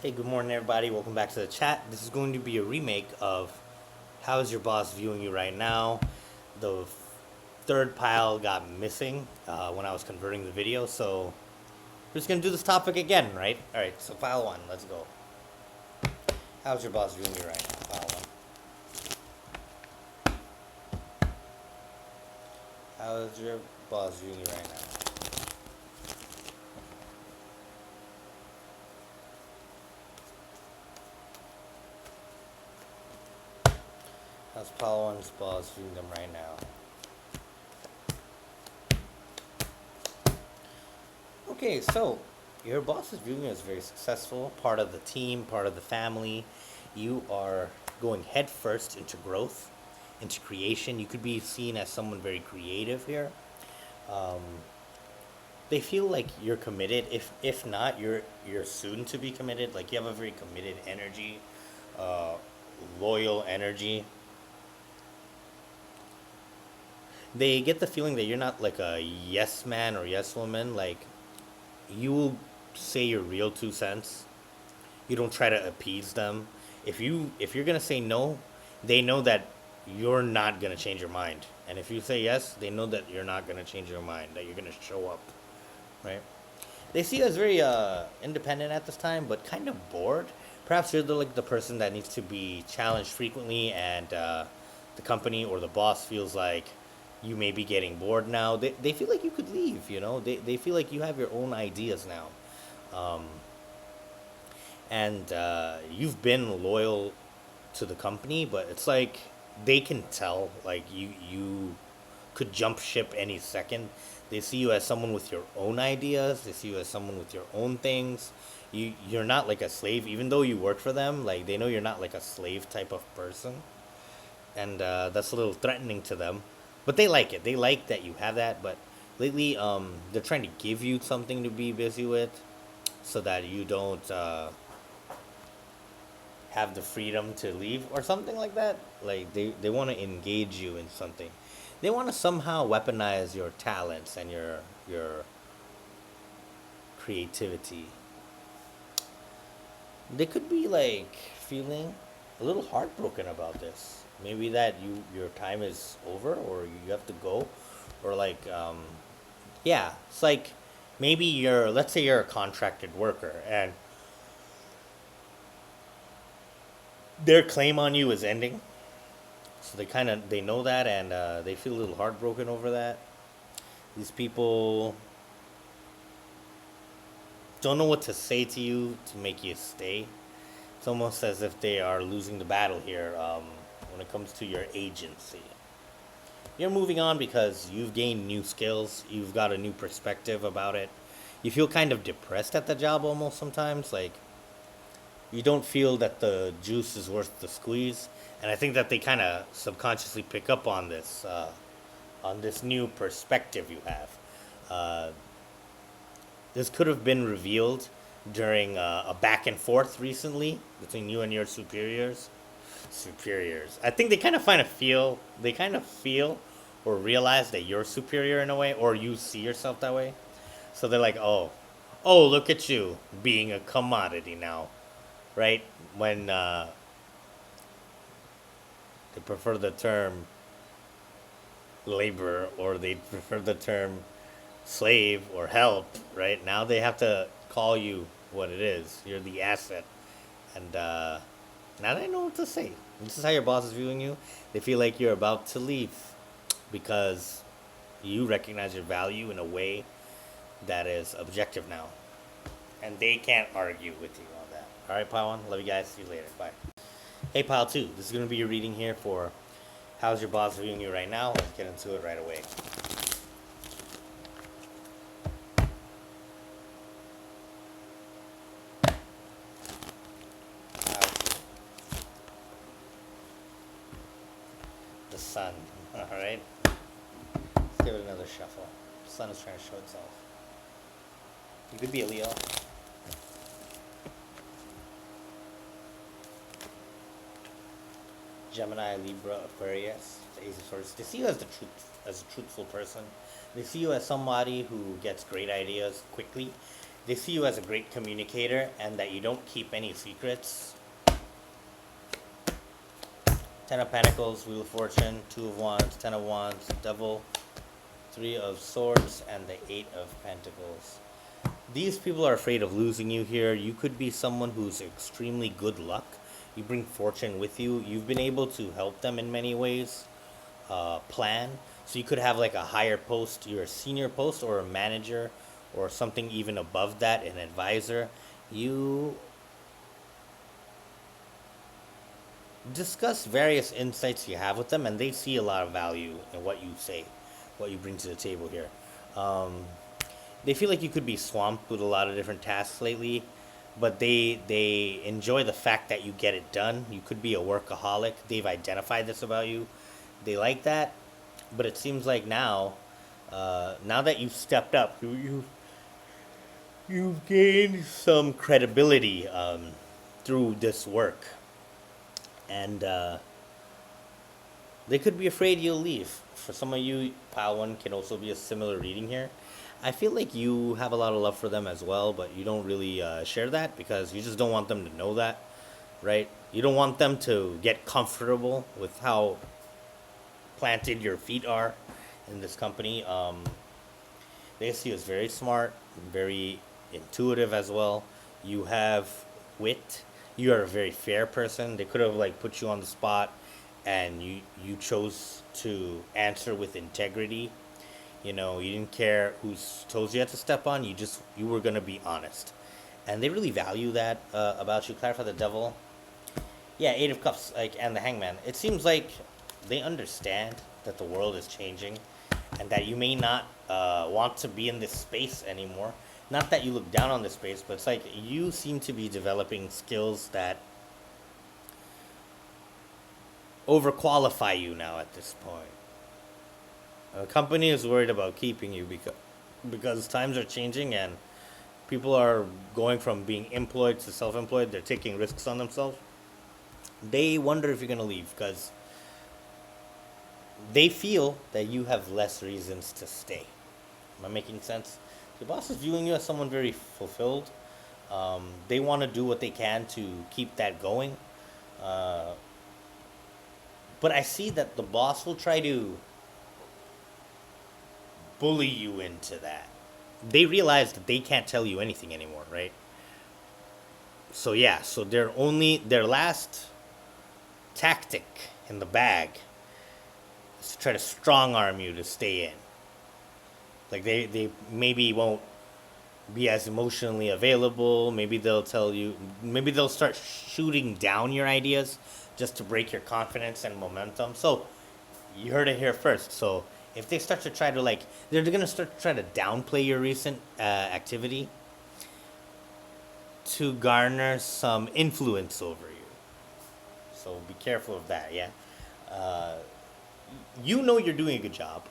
Hey, good morning, everybody. Welcome back to the chat. This is going to be a remake of How is Your Boss Viewing You Right Now? The third pile got missing when I was converting the video, so we're just going to do this topic again, right? All right, so pile one, let's go. How's your boss viewing you right now? Pile one. How's your boss viewing you right now? How's pile one's boss viewing them right now? Okay, so your boss is viewing you as very successful, part of the team, part of the family. You are going headfirst into growth, into creation. You could be seen as someone very creative here. Um, they feel like you're committed. If not, you're soon to be committed. Like you have a very committed energy, uh, loyal energy. They get the feeling that you're not like a yes man or yes woman. Like you will say your real 2 cents. You don't try to appease them. If you're gonna say no, they know that you're not gonna change your mind. And if you say yes, they know that you're not gonna change your mind. That you're gonna show up, right? They see you as very independent at this time, but kind of bored. Perhaps you're the person that needs to be challenged frequently, and the company or the boss feels like you may be getting bored now. They feel like you could leave. They feel like you have your own ideas now. Um, and you've been loyal to the company, but it's like they can tell like you could jump ship any second. They see you as someone with your own ideas. They see you as someone with your own things. You're not like a slave, even though you work for them. Like they know you're not like a slave type of person, and that's a little threatening to them. But they like it. They like that you have that. But lately, they're trying to give you something to be busy with, so that you don't have the freedom to leave or something like that. Like they want to engage you in something. They want to somehow weaponize your talents and your creativity. They could be like feeling a little heartbroken about this. Maybe that your time is over or you have to go, or like yeah, it's like maybe you're, let's say you're a contracted worker and their claim on you is ending. So they know that, and they feel a little heartbroken over that. These people don't know what to say to you to make you stay. It's almost as if they are losing the battle here when it comes to your agency. You're moving on because you've gained new skills, you've got a new perspective about it. You feel kind of depressed at the job almost sometimes, like you don't feel that the juice is worth the squeeze. And I think that they kind of subconsciously pick up on this new perspective you have. Uh, this could have been revealed during a back and forth recently between you and your superiors. Superiors. I think they kind of feel or realize that you're superior in a way, or you see yourself that way. So they're like, oh, look at you being a commodity now, right? When they prefer the term labor, or they prefer the term slave or help, right? Now they have to call you what it is. You're the asset. And now they know what to say. This is how your boss is viewing you. They feel like you're about to leave because you recognize your value in a way that is objective now. And they can't argue with you on that. All right, Pile 1. Love you guys. See you later. Bye. Hey, Pile 2. This is going to be your reading here for how's your boss viewing you right now. Let's get into it right away. The sun. All right. Let's give it another shuffle. The sun is trying to show itself. You could be a Leo. Gemini, Libra, Aquarius, the Ace of Swords. They see you as as a truthful person. They see you as somebody who gets great ideas quickly, They see you as a great communicator and that you don't keep any secrets. Ten of Pentacles, Wheel of Fortune, Two of Wands, Ten of Wands, Devil, Three of Swords, and the Eight of Pentacles. These people are afraid of losing you here. You could be someone who's extremely good luck. You bring fortune with you. You've been able to help them in many ways. Plan. So you could have like a higher post. You're a senior post or a manager or something even above that, an advisor. You discuss various insights you have with them, and they see a lot of value in what you say, what you bring to the table here. They feel like you could be swamped with a lot of different tasks lately, but they enjoy the fact that you get it done. You could be a workaholic. They've identified this about you. They like that, but it seems like now that you've stepped up, you've gained some credibility through this work, and they could be afraid you'll leave. For some of you, pile one can also be a similar reading here. I feel like you have a lot of love for them as well, but you don't really share that because you just don't want them to know that, right? You don't want them to get comfortable with how planted your feet are in this company. They see you as very smart, very intuitive as well. You have wit. You are a very fair person. They could have like put you on the spot, and you chose to answer with integrity. You know, you didn't care whose toes you had to step on. You were gonna be honest, and they really value that about you. Clarify the Devil. Yeah, Eight of Cups, like, and the Hangman. It seems like they understand that the world is changing, and that you may not want to be in this space anymore. Not that you look down on this space, but it's like you seem to be developing skills that overqualify you now at this point. A company is worried about keeping you because times are changing and people are going from being employed to self-employed. They're taking risks on themselves. They wonder if you're going to leave because they feel that you have less reasons to stay. Am I making sense? Your boss is viewing you as someone very fulfilled. They want to do what they can to keep that going. Uh, but I see that the boss will try to bully you into that. They realize that they can't tell you anything anymore, right? So yeah, so their last tactic in the bag is to try to strong arm you to stay in. Like they maybe won't be as emotionally available. Maybe they'll tell you. Maybe they'll start shooting down your ideas just to break your confidence and momentum. So you heard it here first. So if they start to try to like, they're gonna start to try to downplay your recent activity to garner some influence over you. So be careful of that. Yeah. Uh, you know you're doing a good job,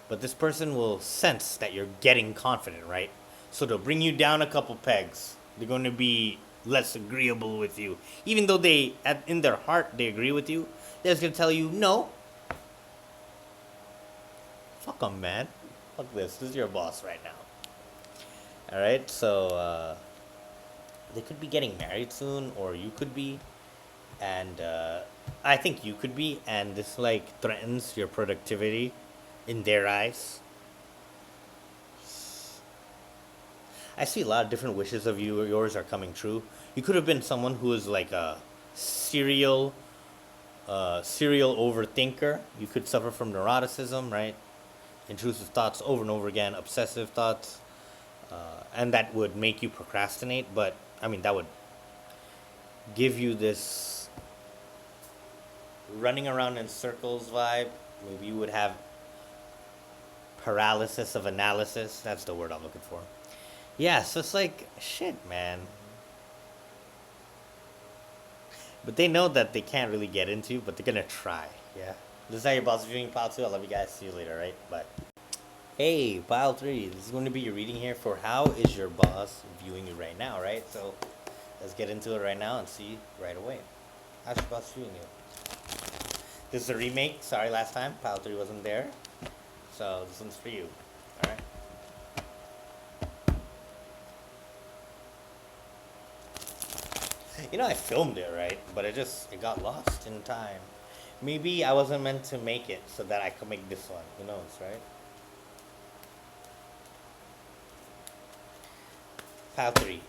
but this person will sense that you're getting confident, right? So they'll bring you down a couple pegs. They're going to be less agreeable with you, even though in their heart, they agree with you. They're just going to tell you, no, fuck them, man. Fuck this. This is your boss right now. All right. So they could be getting married soon, or you could be, and I think you could be, and this like threatens your productivity in their eyes. I see a lot of different wishes of you. Yours are coming true. You could have been someone who is like a serial overthinker. You could suffer from neuroticism, right? Intrusive thoughts over and over again, obsessive thoughts, and that would make you procrastinate. But I mean, that would give you this running around in circles vibe. Maybe you would have paralysis of analysis. That's the word I'm looking for. Yeah, so it's like, shit, man. But they know that they can't really get into, but they're gonna try, yeah? This is how your boss is viewing pile 2. I love you guys. See you later, right? Bye. Hey, pile 3. This is going to be your reading here for how is your boss viewing you right now, right? So let's get into it right now and see right away. How's your boss viewing you? This is a remake. Sorry, last time pile 3 wasn't there. So this one's for you. Alright? I filmed it, right? But it got lost in time. Maybe I wasn't meant to make it so that I could make this one. Who knows, right? Pile 3.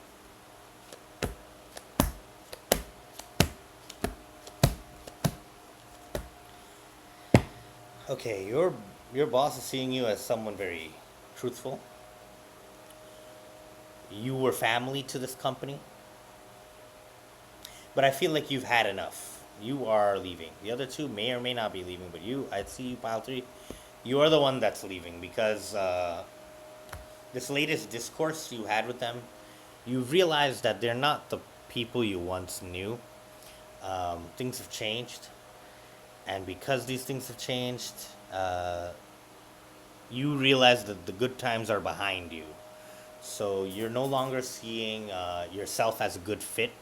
Okay, your boss is seeing you as someone very truthful. You were family to this company, but I feel like you've had enough. You are leaving. The other two may or may not be leaving, but I see you, pile 3. You are the one that's leaving because this latest discourse you had with them, you realize that they're not the people you once knew. Things have changed, and because these things have changed, uh, you realize that the good times are behind you. So you're no longer seeing yourself as a good fit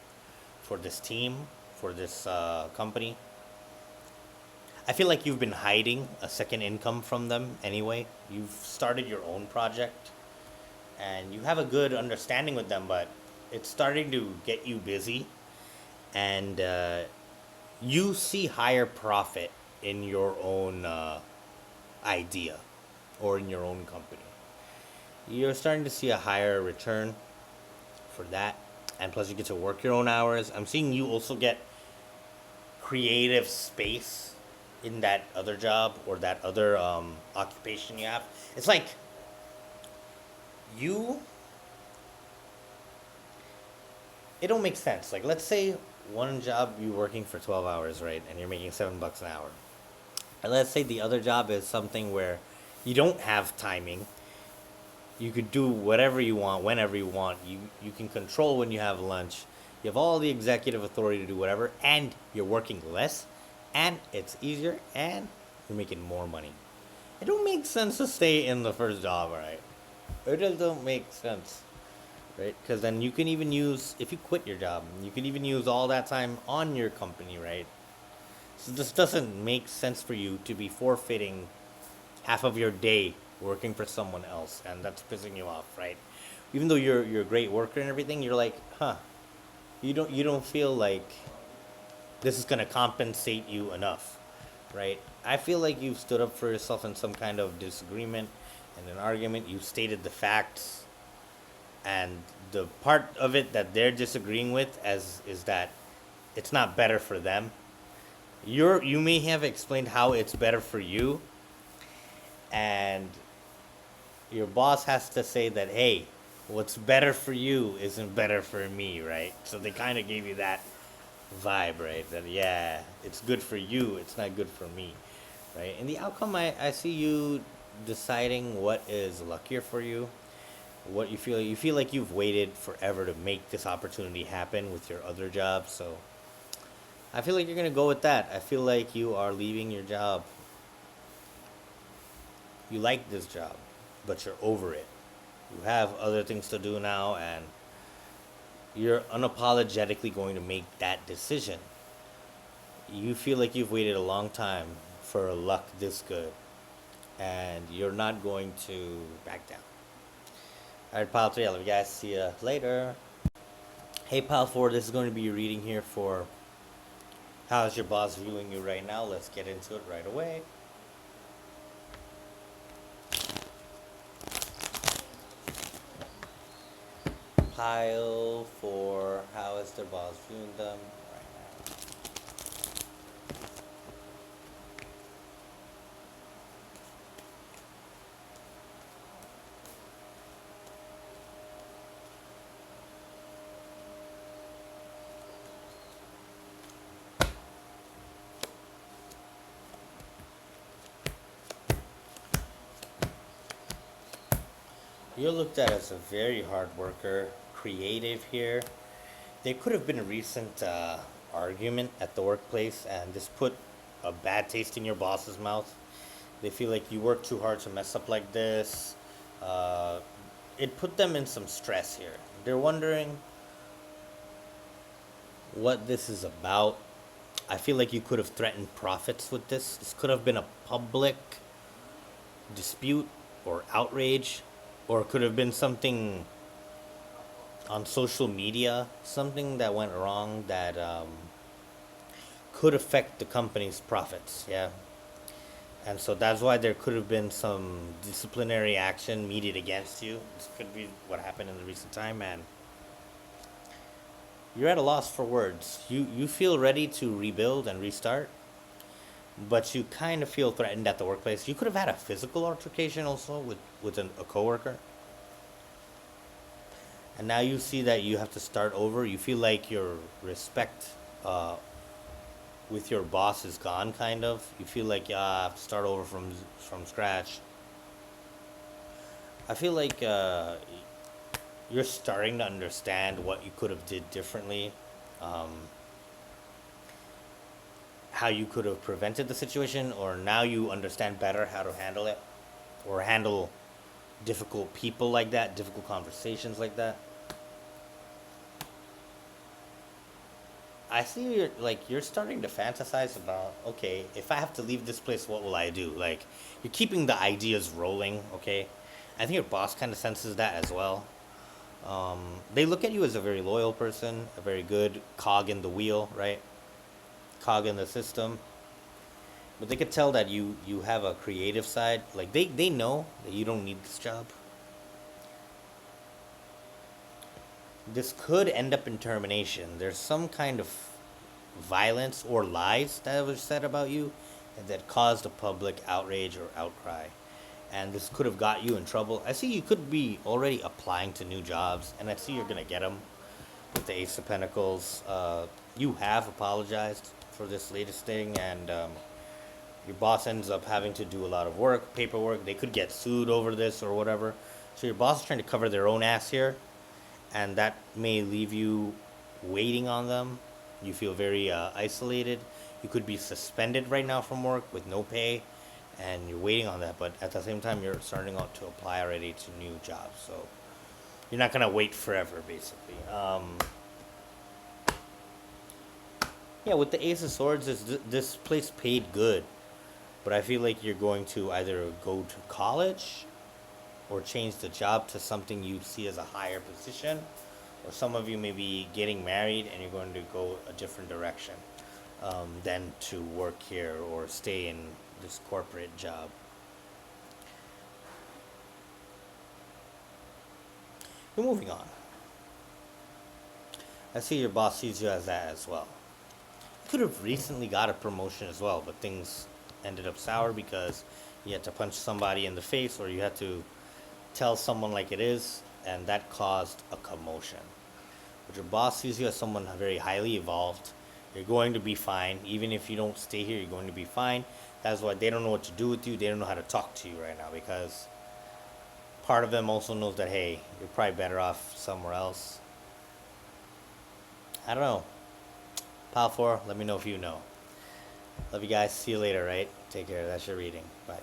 for this team, for this company. I feel like you've been hiding a second income from them anyway. You've started your own project and you have a good understanding with them, but it's starting to get you busy, and you see higher profit in your own idea or in your own company. You're starting to see a higher return for that, and plus you get to work your own hours. I'm seeing you also get creative space in that other job or that other occupation you have. It's like you, it don't make sense. Like, let's say one job you're working for 12 hours, right, and you're making $7 an hour. And let's say the other job is something where you don't have timing. You could do whatever you want, whenever you want. You can control when you have lunch. You have all the executive authority to do whatever, and you're working less, and it's easier, and you're making more money. It don't make sense to stay in the first job, right? It just don't make sense, right? Because then you can even use, if you quit your job, you can even use all that time on your company, right? So this doesn't make sense for you to be forfeiting half of your day working for someone else, and that's pissing you off, right? Even though you're a great worker and everything, you're like, huh? You don't feel like this is gonna compensate you enough, right? I feel like you've stood up for yourself in some kind of disagreement and an argument. You stated the facts, and the part of it that they're disagreeing with as is that it's not better for them. You may have explained how it's better for you, and your boss has to say that, hey, what's better for you isn't better for me, right? So they kind of gave you that vibe, right? That, yeah, it's good for you, it's not good for me, right? And the outcome, I see you deciding what is luckier for you, what you feel like you've waited forever to make this opportunity happen with your other job. So I feel like you're gonna go with that. I feel like you are leaving your job. You like this job, but you're over it. You have other things to do now, and you're unapologetically going to make that decision. You feel like you've waited a long time for luck this good, and you're not going to back down. All right, Pile 3, I love you guys. See ya later. Hey, Pile 4, this is going to be your reading here for how's your boss viewing you right now. Let's get into it right away. Pile 4, how is their boss viewing them right now? You're looked at as a very hard worker, creative here. There could have been a recent argument at the workplace, and this put a bad taste in your boss's mouth. They feel like you work too hard to mess up like this. Uh, it put them in some stress here. They're wondering what this is about. I feel like you could have threatened profits with this. This could have been a public dispute or outrage, or it could have been something on social media, something that went wrong that could affect the company's profits. Yeah. And so that's why there could have been some disciplinary action meted against you. This could be what happened in the recent time, and you're at a loss for words. You feel ready to rebuild and restart, but you kind of feel threatened at the workplace. You could have had a physical altercation also with a coworker, and now you see that you have to start over. You feel like your respect uh, with your boss is gone, kind of. You feel like, yeah, I have to start over from scratch. I feel like you're starting to understand what you could have did differently, um, how you could have prevented the situation, or now you understand better how to handle it, or handle difficult people like that, difficult conversations like that. I see you're starting to fantasize about, okay, if I have to leave this place, what will I do? Like, you're keeping the ideas rolling, okay? I think your boss kind of senses that as well. They look at you as a very loyal person, a very good cog in the wheel, right? Cog in the system. But they could tell that you have a creative side. Like they know that you don't need this job. This could end up in termination. There's some kind of violence or lies that was said about you that caused a public outrage or outcry. And this could have got you in trouble. I see you could be already applying to new jobs, and I see you're going to get them with the Ace of Pentacles. You have apologized for this latest thing, and your boss ends up having to do a lot of work, paperwork. They could get sued over this or whatever. So your boss is trying to cover their own ass here, and that may leave you waiting on them. You feel very isolated. You could be suspended right now from work with no pay, and you're waiting on that. But at the same time, you're starting out to apply already to new jobs. So you're not gonna wait forever, basically. Yeah, with the Ace of Swords, this place paid good, but I feel like you're going to either go to college or change the job to something you see as a higher position, or some of you may be getting married and you're going to go a different direction than to work here or stay in this corporate job. We're moving on. I see your boss sees you as that as well. You could have recently got a promotion as well, but things ended up sour because you had to punch somebody in the face or you had to tell someone like it is, and that caused a commotion. But your boss sees you as someone very highly evolved. You're going to be fine. Even if you don't stay here, you're going to be fine. That's why they don't know what to do with you. They don't know how to talk to you right now because part of them also knows that, hey, you're probably better off somewhere else. I don't know. Pile 4, let me know if you know. Love you guys. See you later, right? Take care. That's your reading. Bye.